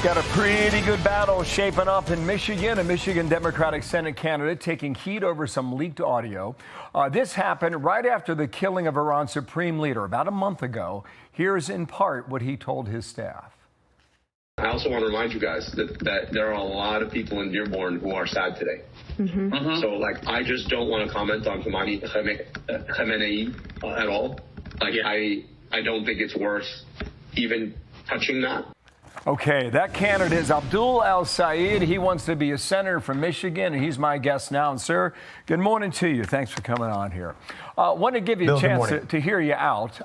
Got a pretty good battle shaping up in Michigan. A Michigan Democratic Senate candidate taking heat over some leaked audio. This happened right after the killing of Iran's supreme leader about a month ago. Here's in part what he told his staff. I also want to remind you guys that there are a lot of people in Dearborn who are sad today. So, I just don't want to comment on Khamenei at all. I don't think it's worth even touching that. Okay, that candidate is Abdul El-Sayed. He wants to be a senator from Michigan, and he's my guest now. And, sir, good morning to you. Thanks for coming on here. Want to give you a chance to hear you out.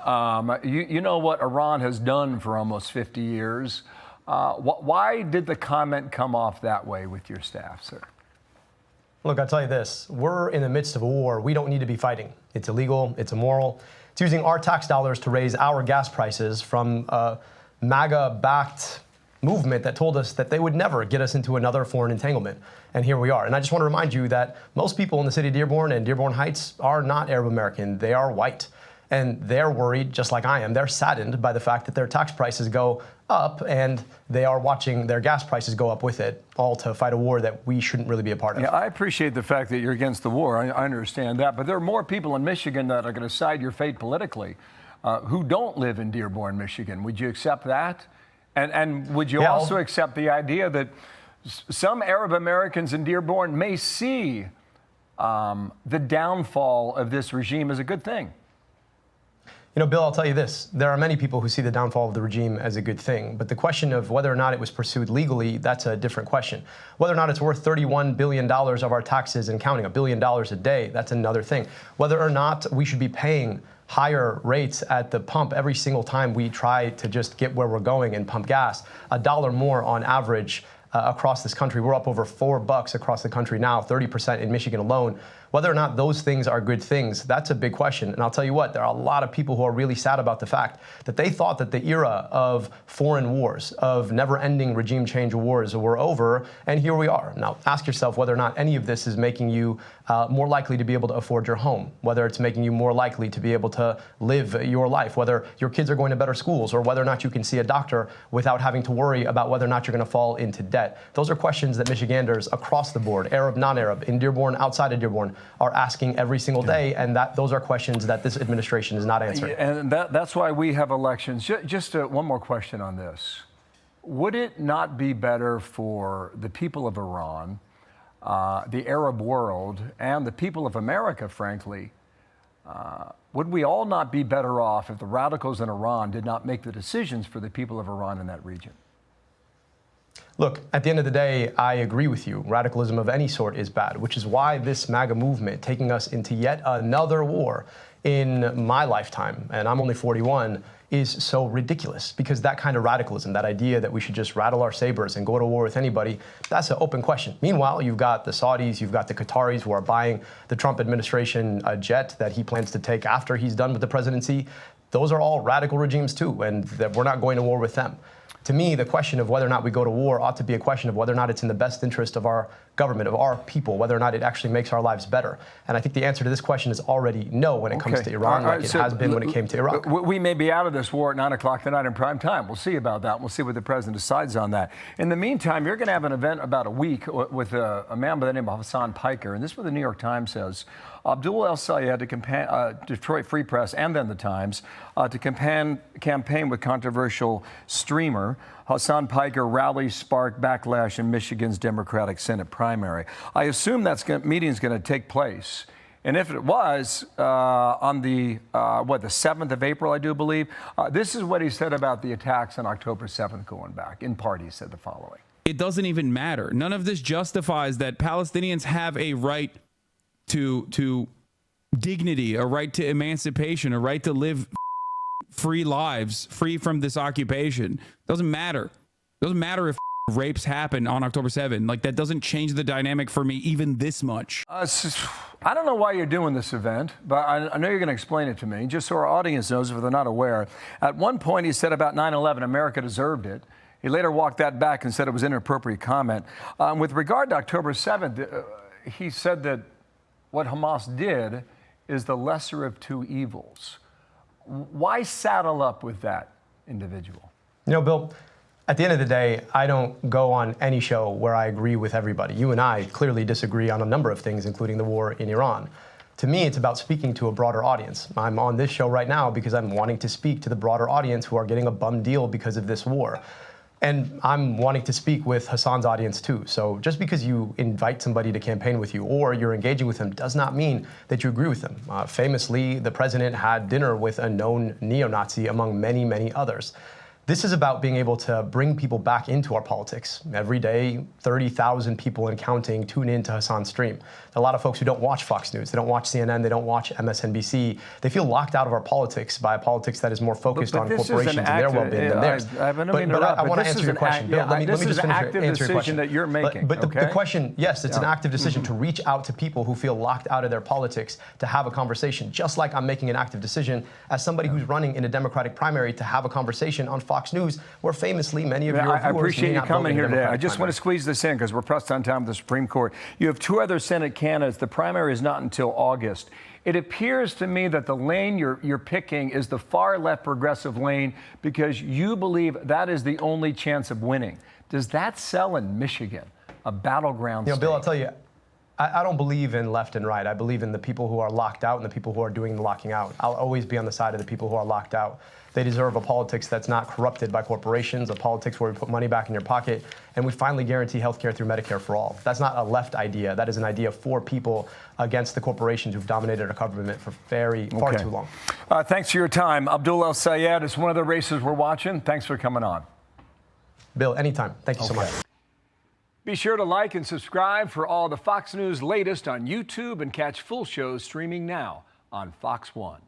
You know what Iran has done for almost 50 years. Why did the comment come off that way with your staff, sir? Look, I'll tell you this. We're in the midst of a war. We don't need to be fighting. It's illegal. It's immoral. It's using our tax dollars to raise our gas prices from a MAGA-backed movement that told us that they would never get us into another foreign entanglement. And here we are. And I just want to remind you that most people in the city of Dearborn and Dearborn Heights are not Arab American. They are white. And they're worried, just like I am. They're saddened by the fact that their tax prices go up and they are watching their gas prices go up with it, all to fight a war that we shouldn't really be a part of. Yeah, I appreciate the fact that you're against the war. I understand that. But there are more people in Michigan that are going to side your fate politically who don't live in Dearborn, Michigan. Would you accept that? And would you also accept the idea that some Arab Americans in Dearborn may see the downfall of this regime as a good thing? You know, Bill, I'll tell you this. There are many people who see the downfall of the regime as a good thing. But the question of whether or not it was pursued legally, that's a different question. Whether or not it's worth $31 billion of our taxes and counting, $1 billion a day, that's another thing. Whether or not we should be paying higher rates at the pump every single time we try to just get where we're going and pump gas, $1 more on average across this country. We're up over $4 across the country now, 30% in Michigan alone. Whether or not those things are good things, that's a big question. And I'll tell you what, there are a lot of people who are really sad about the fact that they thought that the era of foreign wars, of never-ending regime change wars were over, and here we are. Now, ask yourself whether or not any of this is making you more likely to be able to afford your home, whether it's making you more likely to be able to live your life, whether your kids are going to better schools, or whether or not you can see a doctor without having to worry about whether or not you're going to fall into debt. Those are questions that Michiganders across the board, Arab, non-Arab, in Dearborn, outside of Dearborn, are asking every single day, and those are questions that this administration is not answering. And that's why we have elections. Just one more question on this. Would it not be better for the people of Iran, the Arab world, and the people of America, frankly, would we all not be better off if the radicals in Iran did not make the decisions for the people of Iran in that region? Look, at the end of the day, I agree with you. Radicalism of any sort is bad, which is why this MAGA movement taking us into yet another war in my lifetime, and I'm only 41, is so ridiculous, because that kind of radicalism, that idea that we should just rattle our sabers and go to war with anybody, that's an open question. Meanwhile, you've got the Saudis, you've got the Qataris who are buying the Trump administration a jet that he plans to take after he's done with the presidency. Those are all radical regimes too, and that we're not going to war with them. To me, the question of whether or not we go to war ought to be a question of whether or not it's in the best interest of our government, of our people, whether or not it actually makes our lives better. And I think the answer to this question is already no when it comes to Iran, like it has been when it came to Iraq. We may be out of this war at 9 o'clock tonight in prime time. We'll see about that. We'll see what the president decides on that. In the meantime, you're going to have an event about a week with a man by the name of Hasan Piker. And this is what the New York Times says. Abdul El-Sayed, Detroit Free Press, and then the Times, to campaign with controversial streamer. Hasan Piker rallies spark backlash in Michigan's Democratic Senate primary. I assume that meeting's going to take place. And if it was on the 7th of April, I do believe, this is what he said about the attacks on October 7th going back. In part, he said the following. It doesn't even matter. None of this justifies that Palestinians have a right to dignity, a right to emancipation, a right to live free lives, free from this occupation. Doesn't matter. Doesn't matter if rapes happen on October 7th. Like, that doesn't change the dynamic for me even this much. I don't know why you're doing this event, but I know you're going to explain it to me, just so our audience knows if they're not aware. At one point, he said about 9/11, America deserved it. He later walked that back and said it was an inappropriate comment. With regard to October 7th, he said that what Hamas did is the lesser of two evils. Why saddle up with that individual? You know, Bill, At the end of the day, I don't go on any show where I agree with everybody. You and I clearly disagree on a number of things, including the war in Iran. To me, it's about speaking to a broader audience. I'm on this show right now because I'm wanting to speak to the broader audience who are getting a bum deal because of this war. And I'm wanting to speak with Hasan's audience too. So just because you invite somebody to campaign with you or you're engaging with them does not mean that you agree with them. Famously, the president had dinner with a known neo-Nazi among many, many others. This is about being able to bring people back into our politics. Every day, 30,000 people and counting tune in to Hasan's stream. A lot of folks who don't watch Fox News, they don't watch CNN, they don't watch MSNBC. They feel locked out of our politics by a politics that is more focused on corporations and their well-being than theirs. I want to answer your question. Bill, let me just finish answer your question. That you're making. But the question, yes, it's an active decision to reach out to people who feel locked out of their politics to have a conversation, just like I'm making an active decision as somebody who's running in a Democratic primary to have a conversation on Fox News, where famously many of your viewers I appreciate you coming here today. I just primary. want to squeeze this in because we're pressed on time with the Supreme Court. You have two other Senate candidates. The primary is not until August. It appears to me that the lane you're picking is the far left progressive lane because you believe that is the only chance of winning. Does that sell in Michigan, a battleground state? Bill, I'll tell you, I don't believe in left and right. I believe in the people who are locked out and the people who are doing the locking out. I'll always be on the side of the people who are locked out. They deserve a politics that's not corrupted by corporations, a politics where we put money back in your pocket, and we finally guarantee health care through Medicare for all. That's not a left idea. That is an idea for people against the corporations who've dominated our government for far too long. Thanks for your time. Abdul El-Sayed is one of the races we're watching. Thanks for coming on. Bill, anytime. Thank you so much. Be sure to like and subscribe for all the Fox News latest on YouTube and catch full shows streaming now on Fox One.